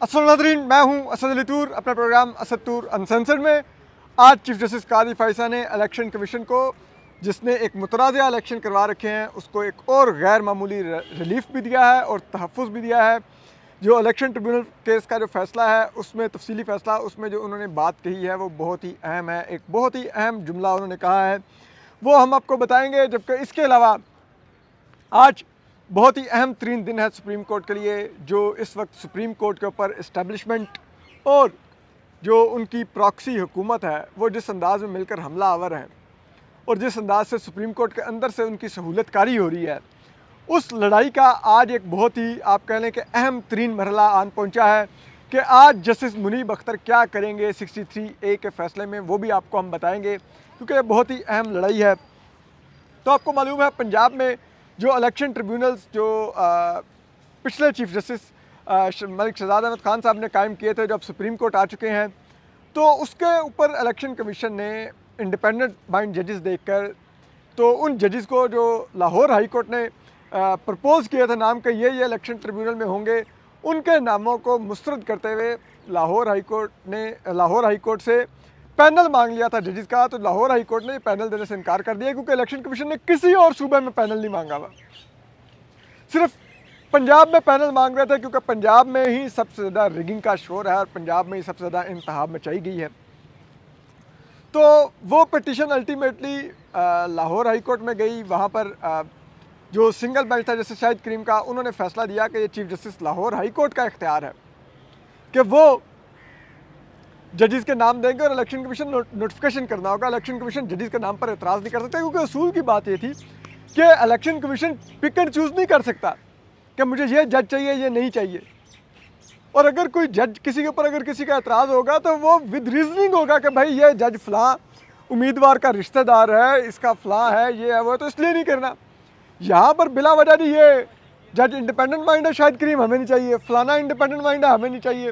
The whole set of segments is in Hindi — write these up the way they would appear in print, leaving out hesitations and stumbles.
अस्सलाम नाज़रीन, मैं हूं असद अली तूर। अपना प्रोग्राम असद तूर अनसेंसर्ड में आज चीफ जस्टिस कादी फ़ैज़ा ने इलेक्शन कमीशन को, जिसने एक मुतनाज़ा इलेक्शन करवा रखे हैं, उसको एक और गैर मामूली रिलीफ भी दिया है और तहफ़्फ़ुज़ भी दिया है। जो इलेक्शन ट्रिब्यूनल केस का जो फ़ैसला है, उसमें तफसीली फ़ैसला, उसमें जो उन्होंने बात कही है वो बहुत ही अहम है। एक बहुत ही अहम जुमला उन्होंने कहा है, वो हम आपको बताएँगे। जबकि इसके अलावा आज बहुत ही अहम तरीन दिन है सुप्रीम कोर्ट के लिए। जो इस वक्त सुप्रीम कोर्ट के ऊपर इस्टेब्लिशमेंट और जो उनकी प्रॉक्सी हुकूमत है, वो जिस अंदाज़ में मिलकर हमला आवर हैं और जिस अंदाज़ से सुप्रीम कोर्ट के अंदर से उनकी सहूलतकारी हो रही है, उस लड़ाई का आज एक बहुत ही, आप कह लें कि अहम तरीन मरहला आन पहुँचा है कि आज जस्टिस मुनीब अख्तर क्या करेंगे 63A के फ़ैसले में, वो भी आपको हम बताएँगे, क्योंकि ये बहुत ही अहम लड़ाई है। तो आपको मालूम है, पंजाब में जो इलेक्शन ट्रिब्यूनल्स जो पिछले चीफ जस्टिस मलिक शहजाद अहमद ख़ान साहब ने कायम किए थे, जो अब सुप्रीम कोर्ट आ चुके हैं, तो उसके ऊपर इलेक्शन कमीशन ने इंडिपेंडेंट माइंड जजेस देखकर, तो उन जजेस को जो लाहौर हाई कोर्ट ने प्रपोज़ किया था नाम के ये इलेक्शन ट्रिब्यूनल में होंगे, उनके नामों को मुस्तरद करते हुए लाहौर हाई कोर्ट से पैनल मांग लिया था जजेस का। तो लाहौर हाई कोर्ट ने पैनल देने से इनकार कर दिया, क्योंकि इलेक्शन कमीशन ने किसी और सूबे में पैनल नहीं मांगा हुआ, सिर्फ पंजाब में पैनल मांग रहे थे, क्योंकि पंजाब में ही सबसे ज़्यादा रिगिंग का शोर है और पंजाब में ही सबसे ज़्यादा इंतखाब मचाई गई है। तो वो petition ultimately Lahore high court में गई। वहाँ पर जो सिंगल बेंच था जस्टिस शाहिद करीम का, उन्होंने फैसला दिया कि ये chief justice Lahore high court का इख्तियार है कि वो जजेस के नाम देंगे और इलेक्शन कमीशन नोटिफिकेशन करना होगा। इलेक्शन कमीशन जजेस के नाम पर एतराज़ नहीं कर सकता, क्योंकि असूल की बात ये थी कि election commission pick and choose नहीं कर सकता कि मुझे ये जज चाहिए, ये नहीं चाहिए। और अगर कोई जज किसी के ऊपर अगर किसी का एतराज़ होगा, तो वो विद रीजनिंग होगा कि भाई ये जज फ़लाँ उम्मीदवार का रिश्तेदार है, इसका फ़लाँ है, ये है वो, तो इसलिए नहीं करना। यहाँ पर बिला वजह नहीं, ये जज इंडिपेंडेंट माइंड है शाहिद करीम, हमें नहीं चाहिए, फ़लाना इंडिपेंडेंट माइंड है, हमें नहीं चाहिए।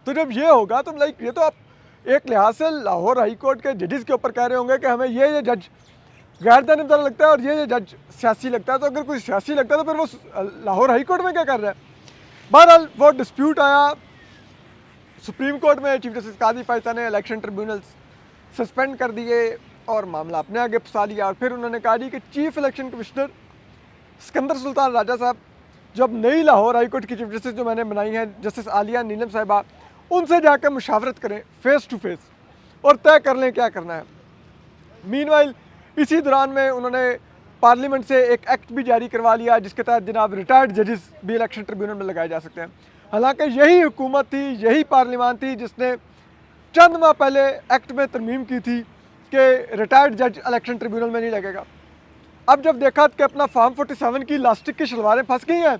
तो जब ये होगा तो लाइक, ये तो आप एक लिहाज से लाहौर हाई कोर्ट के जजेस के ऊपर कह रहे होंगे कि हमें ये जज गैर जानबदार लगता है और ये जज सियासी लगता है। तो अगर कोई सियासी लगता है तो फिर वो लाहौर हाई कोर्ट में क्या कर रहा है? बहरहाल वो डिस्प्यूट आया सुप्रीम कोर्ट में। चीफ जस्टिस कादी फ़ैज़ा ने इलेक्शन ट्रिब्यूनल्स सस्पेंड कर दिए और मामला अपने आगे फंसा लिया। और फिर उन्होंने कहा कि chief election commissioner Sikandar Sultan Raja साहब, जो अब नई लाहौर हाई कोर्ट की चीफ जस्टिस जो मैंने बनाई है, जस्टिस आलिया नीलम साहिबा, उनसे जाकर मुशावरत करें फेस टू फेस और तय कर लें क्या करना है। मीनवाइल इसी दौरान में उन्होंने पार्लियामेंट से एक एक्ट भी जारी करवा लिया, जिसके तहत जनाब रिटायर्ड जजेस भी इलेक्शन ट्रिब्यूनल में लगाए जा सकते हैं। हालांकि यही हुकूमत थी, यही पार्लियामान थी जिसने चंद माह पहले एक्ट में तरमीम की थी कि रिटायर्ड जज इलेक्शन ट्रिब्यूनल में नहीं लगेगा। अब जब देखा कि अपना फॉर्म 47 की इलास्टिक की शलवारें फंस गई हैं,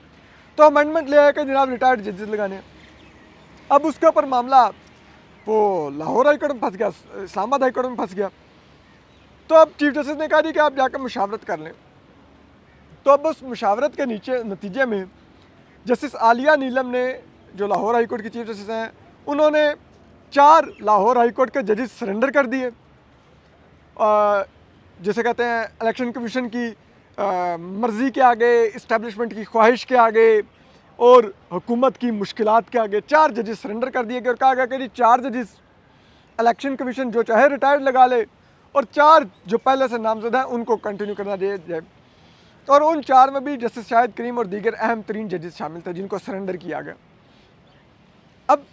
तो अमेंडमेंट ले आए कि जनाब रिटायर्ड जजेस लगाने हैं। अब उसके ऊपर मामला वो लाहौर हाई कोर्ट में फंस गया, इस्लामाबाद हाई कोर्ट में फंस गया। तो अब चीफ जस्टिस ने कहा कि आप जाकर मुशावरत कर लें। तो अब उस मुशावरत के नतीजे में जस्टिस आलिया नीलम ने, जो लाहौर हाई कोर्ट की चीफ जस्टिस हैं, उन्होंने 4 लाहौर हाई कोर्ट के जजेस सरेंडर कर दिए, जिसे कहते हैं इलेक्शन कमीशन की मर्ज़ी के आगे, इस्टेब्लिशमेंट की ख्वाहिश के आगे और हुकूमत की मुश्किलात के आगे 4 जजेस सरेंडर कर दिए गए। और कहा गया कि 4 जजेस इलेक्शन कमीशन जो चाहे रिटायर्ड लगा ले और 4 जो पहले से नामजद हैं उनको कंटिन्यू करना दिया जाए। और उन 4 में भी जस्टिस शाहिद करीम और दीगर अहम तरीन जजेस शामिल थे जिनको सरेंडर किया गया। अब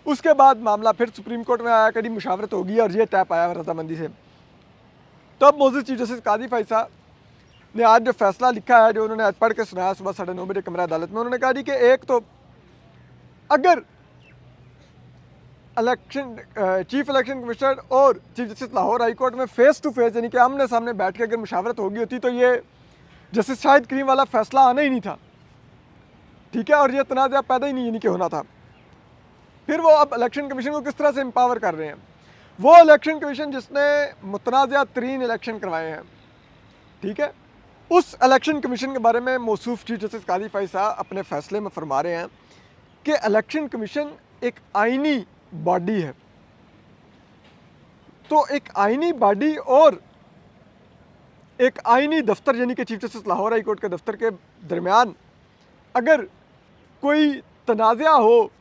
उसके बाद मामला फिर सुप्रीम कोर्ट में आया कि मुशावरत होगी और ये तय पाया रजामंदी से। तो अब मौजूद चीफ जस्टिस कादी फ़ैज़ा ने आज जो फैसला लिखा है, जो उन्होंने आज पढ़ के सुनाया सुबह 9:30 बजे कमरा अदालत में, उन्होंने कहा कि एक तो अगर चीफ इलेक्शन कमिश्नर और chief justice Lahore high court में फेस टू फेस, यानी कि आमने सामने बैठ के अगर मुशावरत होगी होती, तो ये जस्टिस शाहिद करीम वाला फैसला आना ही नहीं था, ठीक है, और ये तनाज़ा पैदा ही नहीं कि होना था। फिर वो अब इलेक्शन कमीशन को किस तरह से एम्पावर कर रहे हैं, वो इलेक्शन कमीशन जिसने मुतनाज़ा तरीन इलेक्शन करवाए हैं, ठीक है, उस इलेक्शन कमीशन के बारे में मौसूफ चीफ जस्टिस कादी फ़ैज़ा अपने फ़ैसले में फरमा रहे हैं कि इलेक्शन कमीशन एक आइनी बॉडी है। तो एक आइनी बॉडी और एक आइनी दफ्तर, यानी कि chief justice Lahore high court के दफ्तर के दरमियान अगर कोई तनाज़ा हो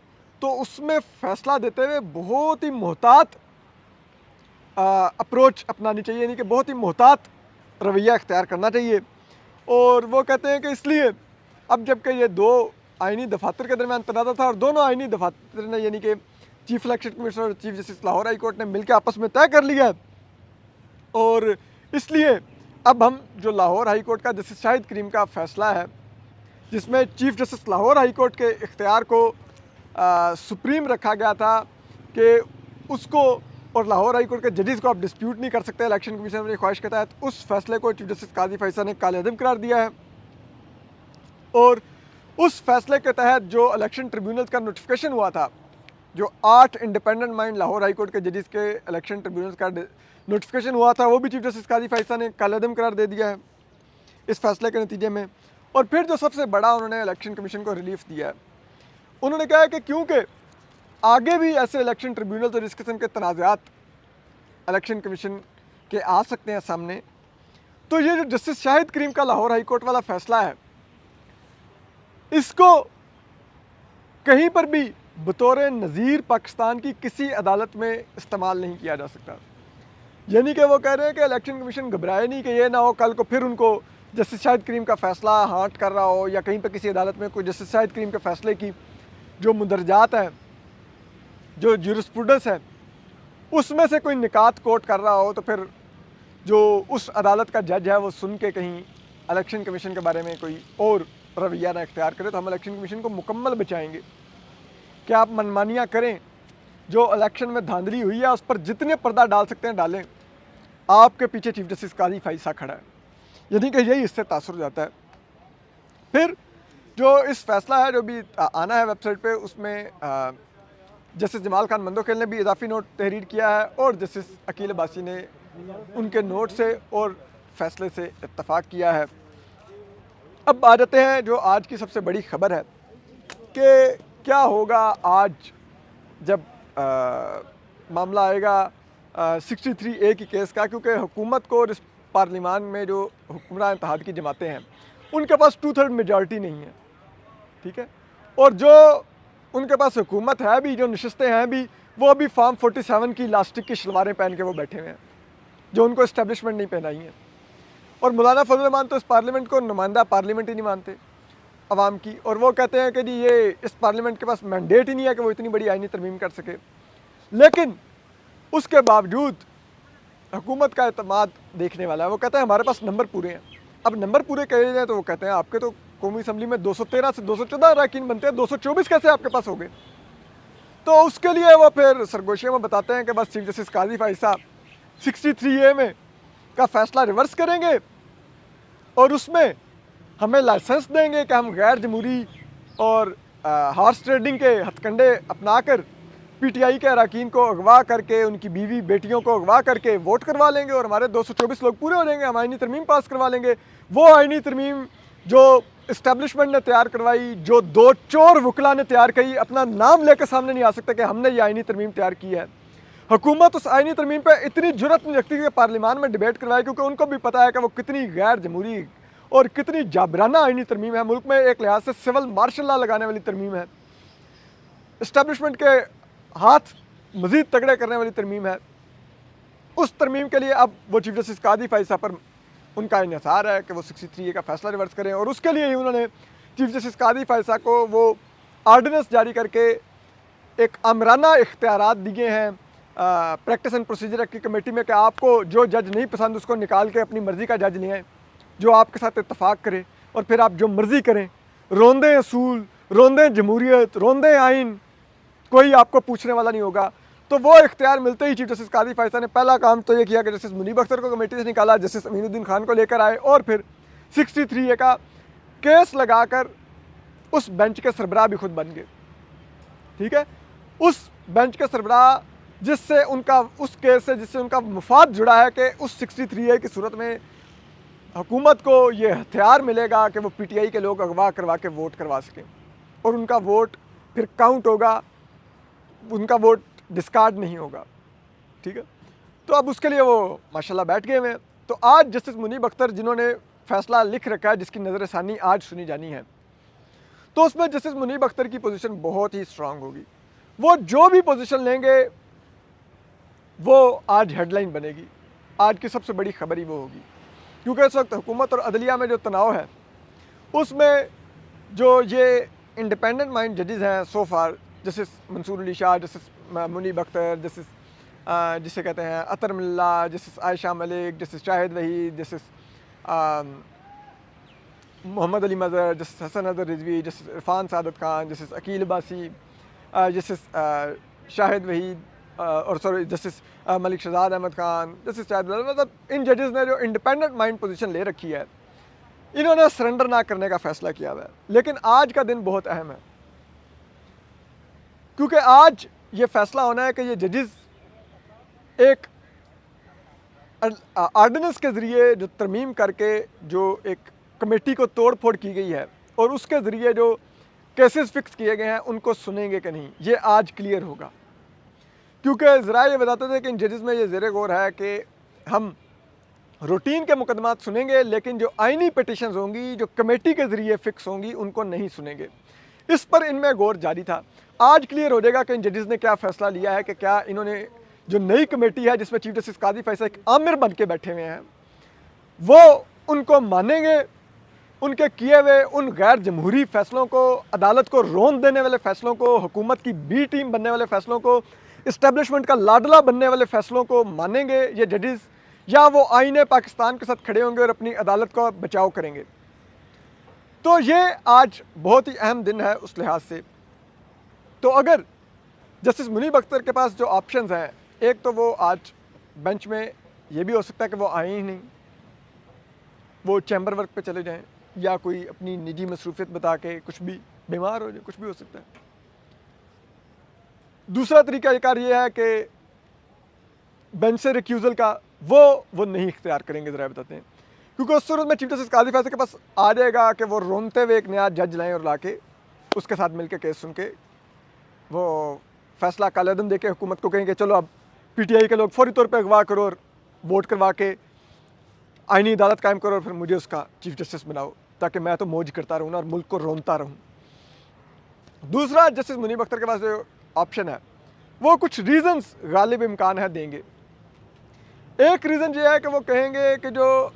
तो उसमें फ़ैसला देते हुए बहुत ही मोहतात अप्रोच अपनानी चाहिए, यानी कि बहुत ही मोहतात रवैया इख्तियार करना चाहिए। और वो कहते हैं कि इसलिए अब जबकि ये दो आइनी दफातर के दरमियान तनाज़ा था और दोनों आइनी दफातर ने यानी कि चीफ इलेक्शन कमिश्नर और chief justice Lahore high court ने मिलकर आपस में तय कर लिया है, और इसलिए अब हम जो लाहौर हाई कोर्ट का जस्टिस शाहिद करीम का फ़ैसला है, जिसमें chief justice Lahore high court के इख्तियार को सुप्रीम रखा गया था कि उसको और लाहौर हाई कोर्ट के जजेस को आप डिस्प्यूट नहीं कर सकते इलेक्शन कमीशन की ख्वाहिश के तहत, उस फैसले को चीफ जस्टिस काजी फैसा ने कालेअदम करार दिया है। और उस फैसले के तहत जो इलेक्शन ट्रिब्यूनल का नोटिफिकेशन हुआ था, जो 8 independent mind Lahore high court के जजेस के इलेक्शन ट्रिब्यूनल का नोटिफिकेशन हुआ था, वो भी चीफ जस्टिस काजी फैसा ने कालेअदम करार दे दिया है इस फैसले के नतीजे में। और फिर जो सबसे बड़ा उन्होंने इलेक्शन कमीशन को रिलीफ दिया है, उन्होंने कहा है कि क्योंकि आगे भी ऐसे इलेक्शन ट्रिब्यूनल और इस किस्म के तनाज़ात इलेक्शन कमीशन के आ सकते हैं सामने, तो ये जो जस्टिस शाहिद करीम का लाहौर हाई कोर्ट वाला फ़ैसला है, इसको कहीं पर भी बतौर नज़ीर पाकिस्तान की किसी अदालत में इस्तेमाल नहीं किया जा सकता। यानी कि वो कह रहे हैं कि इलेक्शन कमीशन घबराए नहीं कि ये ना हो कल को फिर उनको जस्टिस शाहिद करीम का फ़ैसला हांट कर रहा हो, या कहीं पर किसी अदालत में कोई जस्टिस शाहिद करीम के फ़ैसले की जो मुंदरजात हैं, जो ज्यूरिस्प्रूडेंस है, उसमें से कोई निकात कोट कर रहा हो, तो फिर जो उस अदालत का जज है वो सुन के कहीं इलेक्शन कमीशन के बारे में कोई और रवैया ना इख्तियार करे, तो हम इलेक्शन कमीशन को मुकम्मल बचाएंगे कि आप मनमानियाँ करें, जो इलेक्शन में धांधली हुई है उस पर जितने पर्दा डाल सकते हैं डालें, आपके पीछे चीफ जस्टिस काजी फैसा खड़ा है। यानी कि यही इससे तासुर जाता है। फिर जो इस फैसला है जो भी आना है वेबसाइट पे, उसमें जस्टिस जमाल खान मंदोखेल ने भी इजाफी नोट तहरीर किया है और जस्टिस अकील अब्बासी ने उनके नोट से और फैसले से इत्तफाक किया है। अब आ जाते हैं जो आज की सबसे बड़ी खबर है कि क्या होगा आज जब मामला आएगा 63A की केस का, क्योंकि हुकूमत को और इस पार्लिमान में जो हुक्मरान इत्तेहाद की जमातें हैं उनके पास 2/3 मेजॉरिटी नहीं है, ठीक है। और जो उनके पास हुकूमत है भी, जो नशस्तें हैं भी, वो अभी फॉर्म 47 की इलास्टिक की शलवारें पहन के वो बैठे हुए हैं, जो उनको इस्टेब्लिशमेंट नहीं पहनाई है। और मौलाना फजल रहमान तो इस पार्लियामेंट को नुमाइंदा पार्लियामेंट ही नहीं मानते अवाम की, और वो कहते हैं कि जी ये इस पार्लियामेंट के पास मैंडेट ही नहीं है कि वो इतनी बड़ी आईनी तरमीम कर सके। लेकिन उसके बावजूद हुकूमत का एतमाद देखने वाला है, वो कहते हैं हमारे पास नंबर पूरे हैं। अब नंबर पूरे कहे जाए तो वो कहते हैं आपके तो कौमी असम्बली में 213 से 214 अरकान बनते हैं, 224 कैसे आपके पास हो गए। तो उसके लिए वो फिर सरगोशियों में बताते हैं कि बस चीफ जस्टिस काजी फैसा 63A में का फैसला रिवर्स करेंगे और उसमें हमें लाइसेंस देंगे कि हम गैर जमहूरी और हॉर्स ट्रेडिंग के हथकंडे अपना कर PTI के अरकान को अगवा करके, उनकी बीवी बेटियों को अगवा करके वोट करवा लेंगे और हमारे 224 लोग पूरे हो जाएंगे, हम आईनी तरमीम पास करवा लेंगे। वो आईनी तरमीम जो इस्टेब्लिशमेंट ने तैयार करवाई, जो 2 चोर वकला ने तैयार की, अपना नाम लेकर सामने नहीं आ सकते कि हमने ये आईनी तरमीम तैयार की है। हुकूमत उस आईनी तरमीम पर इतनी जुर्रत नहीं रखती कि पार्लियामान में डिबेट करवाए, क्योंकि उनको भी पता है कि वो कितनी गैर जमहूरी और कितनी जाबराना आईनी तरमीम है, मुल्क में एक लिहाज से सिविल मार्शल लॉ लगाने वाली तरमीम है, इस्टेब्लिशमेंट के हाथ मज़ीद तगड़े करने वाली तरमीम है। उस तरमीम के लिए अब वो चीफ जस्टिस काजी फैसा पर उनका इन्हिसार है कि वो 63A का फैसला रिवर्स करें, और उसके लिए ही उन्होंने चीफ जस्टिस काजी फैसा को वो आर्डिनेंस जारी करके एक आमराना इख्तियारात दिए हैं प्रैक्टिस एंड प्रोसीजर एक्ट की कमेटी में कि आपको जो जज नहीं पसंद उसको निकाल के अपनी मर्ज़ी का जज ले आएँ, जो आपके साथ इत्तफाक करे, और फिर आप जो मर्ज़ी करें, रोंदे असूल, रोंदे जमहूरियत, रोंदे आइन, कोई आपको पूछने वाला नहीं होगा। तो वो इख्तियार मिलते ही चीफ जस्टिस काजी फैसा ने पहला काम तो ये किया कि जस्टिस मुनीब अख्तर को कमेटी से निकाला, जस्टिस अमीनुद्दीन खान को लेकर आए और फिर 63A का केस लगाकर उस बेंच के सरबराह भी खुद बन गए, ठीक है। उस बेंच के सरबराह जिससे उनका उस केस से जिससे उनका मुफाद जुड़ा है कि उस 63A की सूरत में हुकूमत को ये हथियार मिलेगा कि वो PTI के लोग अगवा करवा के वोट करवा सकें और उनका वोट फिर काउंट होगा, उनका वोट डिस्कार्ड नहीं होगा, ठीक है। तो अब उसके लिए वो माशाल्लाह बैठ गए हैं। तो आज जस्टिस मुनीब अख्तर जिन्होंने फ़ैसला लिख रखा है, जिसकी नज़रसानी आज सुनी जानी है, तो उसमें जस्टिस मुनीब अख्तर की पोजीशन बहुत ही स्ट्रांग होगी। वो जो भी पोजीशन लेंगे वो आज हेडलाइन बनेगी, आज की सबसे बड़ी खबर ही वो होगी। क्योंकि इस वक्त हुकूमत और अदलिया में जो तनाव है उसमें जो ये इंडिपेंडेंट माइंड जजेस हैं so far, justice Mansoor Ali Shah, justice Munib Akhtar, justice जिसे कहते हैं Athar Minallah, justice Ayesha Malik, justice Shahid Waheed, justice Mohammad Ali Mazhar, justice Hasan Azhar Rizvi, justice Irfan Saadat Khan, justice Aqeel Abbasi, justice Shahid Waheed और sorry justice Malik Shahzad Ahmad Khan, justice Shahid, मतलब इन जजेस ने जो इंडिपेंडेंट माइंड पोजीशन ले रखी है, इन्होंने सरेंडर ना करने का फैसला किया हुआ है। लेकिन आज का दिन बहुत अहम है, क्योंकि आज ये फैसला होना है कि ये जजेस एक आर्डिनेंस के ज़रिए जो तरमीम करके जो एक कमेटी को तोड़ फोड़ की गई है और उसके ज़रिए जो केसेस फिक्स किए गए हैं उनको सुनेंगे कि नहीं, ये आज क्लियर होगा। क्योंकि ज़रा ये बताते थे कि इन जजेस में ये ज़ेरे गौर है कि हम रूटीन के मुकदमात सुनेंगे, लेकिन जो आइनी पिटिशंस होंगी जो कमेटी के ज़रिए फ़िक्स होंगी उनको नहीं सुनेंगे। इस पर इनमें गौर जारी था। आज क्लियर हो जाएगा कि इन जजेस ने क्या फ़ैसला लिया है कि क्या इन्होंने जो नई कमेटी है जिसमें चीफ जस्टिस कादी फैसल एक आमिर बन के बैठे हुए हैं, वो उनको मानेंगे, उनके किए हुए उन गैर जमहूरी फ़ैसलों को, अदालत को रौंद देने वाले फ़ैसलों को, हुकूमत की बी टीम बनने वाले फ़ैसलों को, इस्टेब्लिशमेंट का लाडला बनने वाले फ़ैसलों को मानेंगे ये जजेस, या वो आईने पाकिस्तान के साथ खड़े होंगे और अपनी अदालत का बचाव करेंगे। तो ये आज बहुत ही अहम दिन है उस लिहाज से। तो अगर जस्टिस मुनीब अख्तर के पास जो ऑप्शंस हैं, एक तो वो आज बेंच में ये भी हो सकता है कि वो आए ही नहीं, वो चैम्बर वर्क पे चले जाएं या कोई अपनी निजी मसरूफियत बता के कुछ भी बीमार हो जाए, कुछ भी हो सकता है। दूसरा तरीक़ाकार ये है कि बेंच से रिक्यूज़ल का वो नहीं इख्तियार करेंगे, ज़रा बताते हैं। क्योंकि उस सूरत में चीफ जस्टिस कादी फैसल के पास आ जाएगा कि वो रोनते हुए एक नया जज लाएँ और ला के उसके साथ मिल के केस सुन के वो फैसला कालेदम दे के हुकूमत को कहेंगे चलो अब PTI के लोग फौरी तौर पे अगवा करो और वोट करवा के आईनी अदालत कायम करो और फिर मुझे उसका चीफ जस्टिस बनाओ, ताकि मैं तो मौज करता रहूँ ना और मुल्क को रोनता रहूँ। दूसरा, जस्टिस मुनीब अख्तर के पास जो ऑप्शन है वो कुछ रीज़न्स गालिब इम्कान है देंगे। एक रीज़न ये है कि वो कहेंगे कि जो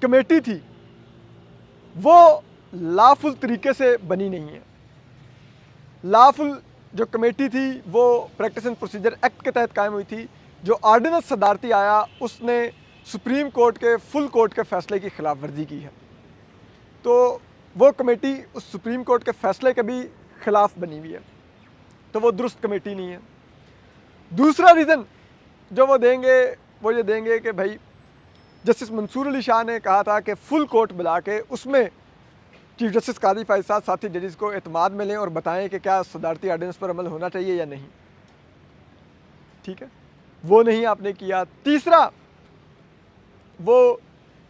कमेटी थी वो लाफुल तरीके से बनी नहीं है। लाफुल जो कमेटी थी वो प्रैक्टिस एंड प्रोसीजर एक्ट के तहत कायम हुई थी। जो ऑर्डिनेंस सदारती आया उसने सुप्रीम कोर्ट के फुल कोर्ट के फैसले की खिलाफ वर्जी की है, तो वो कमेटी उस सुप्रीम कोर्ट के फैसले के भी खिलाफ बनी हुई है, तो वो दुरुस्त कमेटी नहीं है। दूसरा रीज़न जो वो देंगे वो ये देंगे कि भाई जस्टिस मंसूर अली शाह ने कहा था कि फुल कोर्ट बुला के उसमें चीफ जस्टिस कादी फैसल साथी जजेस को एतमाद में लें और बताएं कि क्या सदारती ऑर्डिनेंस पर अमल होना चाहिए या नहीं। ठीक है, वो नहीं आपने किया। तीसरा, वो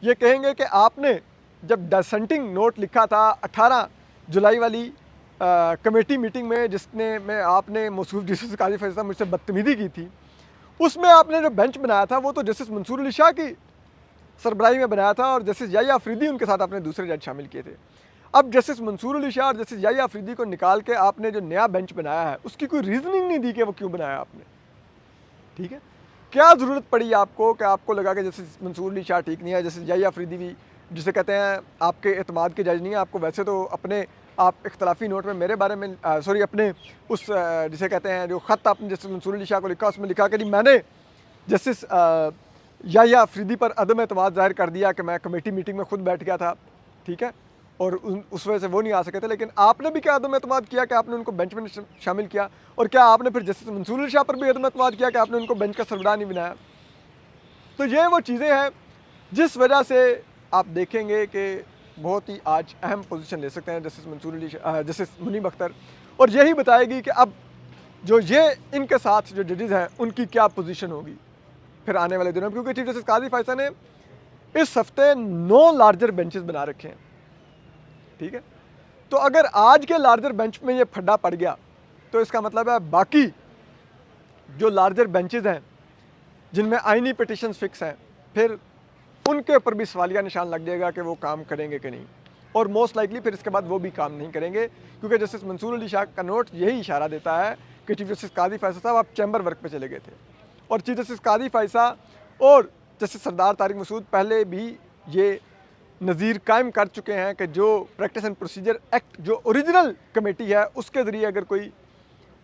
ये कहेंगे कि आपने जब डिसेंटिंग नोट लिखा था 18 जुलाई वाली कमेटी मीटिंग में जिसने में आपने मौसूफ जस्टिस कादी फैसल मुझसे बदतमीजी की थी, उसमें आपने जो बेंच बनाया था वो तो जस्टिस मंसूर अली शाह की सरबराही में बनाया था और जस्टिस याहिया अफरीदी उनके साथ आपने दूसरे जज शामिल किए थे। अब जस्टिस मंसूर अली शाह और जस्टिस याहिया अफरीदी को निकाल के आपने जो नया बेंच बनाया है उसकी कोई रीजनिंग नहीं दी कि वो क्यों बनाया आपने। ठीक है, क्या ज़रूरत पड़ी आपको कि आपको लगा कि जस्टिस मंसूर अली शाह ठीक नहीं है, जस्टिस याहिया अफरीदी भी जिसे कहते हैं आपके एतमाद के जज नहीं है। आपको वैसे तो अपने आप इख्तलाफी नोट में मेरे बारे में सॉरी अपने उस जिसे कहते हैं जो ख़त आपने जस्टिस मंसूर अली शाह को लिखा उसमें लिखा कि मैंने जस्टिस याहिया अफरीदी पर अदम एतमाद ज़ाहिर कर दिया कि मैं कमेटी मीटिंग में खुद बैठ गया था। ठीक है, और उस वजह से वो नहीं आ सके थे, लेकिन आपने भी क्या अदम एतमाद किया कि आपने उनको बेंच में शामिल किया, और क्या आपने फिर जस्टिस मंसूर अली शाह पर भी अदम एतमाद किया कि आपने उनको बेंच का सरबराह नहीं बनाया। तो ये वो चीज़ें हैं जिस वजह से आप देखेंगे कि बहुत ही आज अहम पोजीशन ले सकते हैं जस्टिस मंसूर अली जस्टिस मुनीब अख्तर, और यही बताएगी कि अब जो ये इनके साथ जो जजेस हैं उनकी क्या पोजीशन होगी फिर आने वाले दिनों में। क्योंकि चीफ जस्टिस कादी फैसल ने इस हफ्ते 9 लार्जर बेंचेस बना रखे हैं। ठीक है, तो अगर आज के लार्जर बेंच में ये फड्डा पड़ गया तो इसका मतलब है बाकी जो लार्जर बेंचेस हैं जिनमें आईनी पिटिशंस फिक्स हैं फिर उनके ऊपर भी सवालिया निशान लग जाएगा कि वो काम करेंगे कि नहीं, और मोस्ट लाइकली फिर इसके बाद वो भी काम नहीं करेंगे। क्योंकि जस्टिस मंसूर अली शाह का नोट यही इशारा देता है कि चीफ जस्टिस कादी फैसल साहब आप चैम्बर वर्क पे चले गए थे, और चीफ जस्टिस कादी फैसल और जस्टिस सरदार तारिक मसूद पहले भी ये नज़ीर कायम कर चुके हैं कि जो प्रैक्टिस एंड प्रोसीजर एक्ट जो ओरिजिनल कमेटी है उसके ज़रिए अगर कोई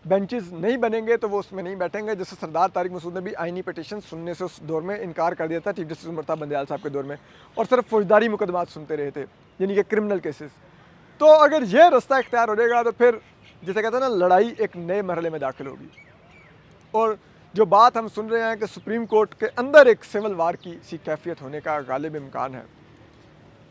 बेंचेस नहीं बनेंगे तो वो उसमें नहीं बैठेंगे। जैसे सरदार तारिक मसूद ने भी आइनी पटिशन सुनने से उस दौर में इनकार कर दिया था चीफ जस्टिस उमर बंदयाल साहब के दौर में, और सिर्फ फौजदारी मुकदमात सुनते रहे थे, यानी कि क्रिमिनल केसेस। तो अगर ये रास्ता इख्तियार हो जाएगा तो फिर जैसे कहते हैं ना, लड़ाई एक नए मरहले में दाखिल होगी। और जो बात हम सुन रहे हैं कि सुप्रीम कोर्ट के अंदर एक सिविल वार की सी कैफियत होने का गालिब इम्कान है,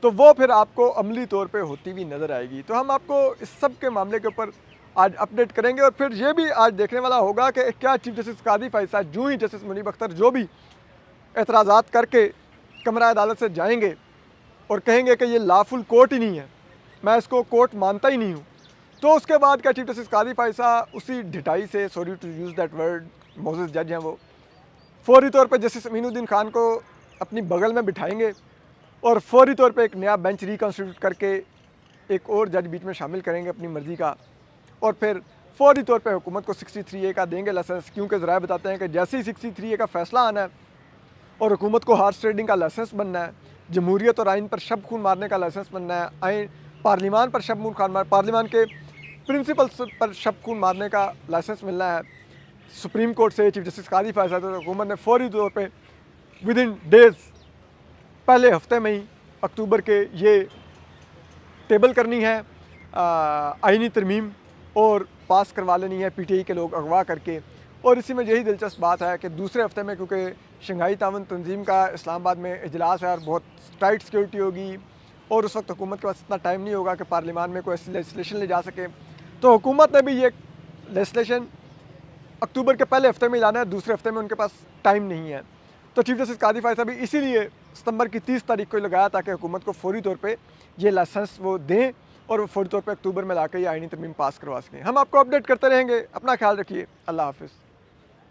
तो वो फिर आपको अमली तौर पे होती हुई नज़र आएगी। तो हम आपको इस सब के मामले के ऊपर आज अपडेट करेंगे, और फिर ये भी आज देखने वाला होगा कि क्या चीफ जस्टिस कादी फैसल जो ही जस्टिस मुनीब अख्तर जो भी एतराज़ात करके कमरा अदालत से जाएंगे और कहेंगे कि ये लाफुल कोर्ट ही नहीं है, मैं इसको कोर्ट मानता ही नहीं हूँ, तो उसके बाद क्या चीफ जस्टिस कादी फैसल उसी ढिठाई से, sorry to use that word, Moses जज हैं वो, फौरी तौर पर जस्टिस अमीनुद्दीन खान को अपनी बगल में बिठाएंगे और फौरी तौर पे एक नया बेंच रिकॉन्स्टिट्यूट करके एक और जज बीच में शामिल करेंगे अपनी मर्ज़ी का, और फिर फौरी तौर पे हुकूमत को 63A का देंगे लाइसेंस, क्योंकि ज़राए बताते हैं कि जैसे ही 63A का फ़ैसला आना है और हुकूमत को हार्स ट्रेडिंग का लाइसेंस बनना है, जमहूरियत और आइन पर शब खून मारने का लाइसेंस बनना है, आइन पार्लिमान पर शब खून मार, पार्लिमान के प्रिंसिपल्स पर शब खून मारने का लाइसेंस मिलना है सुप्रीम कोर्ट से चीफ जस्टिस कादी फैसल, तो हुकूमत ने फौरी तौर पर विद इन डेज़, पहले हफ्ते में ही अक्टूबर के ये टेबल करनी है आइनी तरमीम और पास करवा लेनी है PTI के लोग अगवा करके। और इसी में यही दिलचस्प बात है कि दूसरे हफ्ते में, क्योंकि शंघाई ताउन तंजीम का इस्लामाबाद में इजलास है और बहुत टाइट सिक्योरिटी होगी, और उस वक्त हुकूमत के पास इतना टाइम नहीं होगा कि पार्लियामान में कोई लेजिस्लेशन ले जा सके, तो हुकूमत ने भी ये लेजिस्लेशन अक्टूबर के पहले हफ्ते में लाना है, दूसरे हफ्ते में उनके पास टाइम नहीं है। तो चीफ जस्टिस कादी फैसल भी इसीलिए सितंबर की 30 तारीख को लगाया ताकि हुकूमत को फौरी तौर पे ये लाइसेंस वो दें और वो फौरी तौर पे अक्टूबर में लाकर ये आइनी तरमीम पास करवा सकें। हम आपको अपडेट करते रहेंगे, अपना ख्याल रखिए, अल्लाह हाफ़िज़।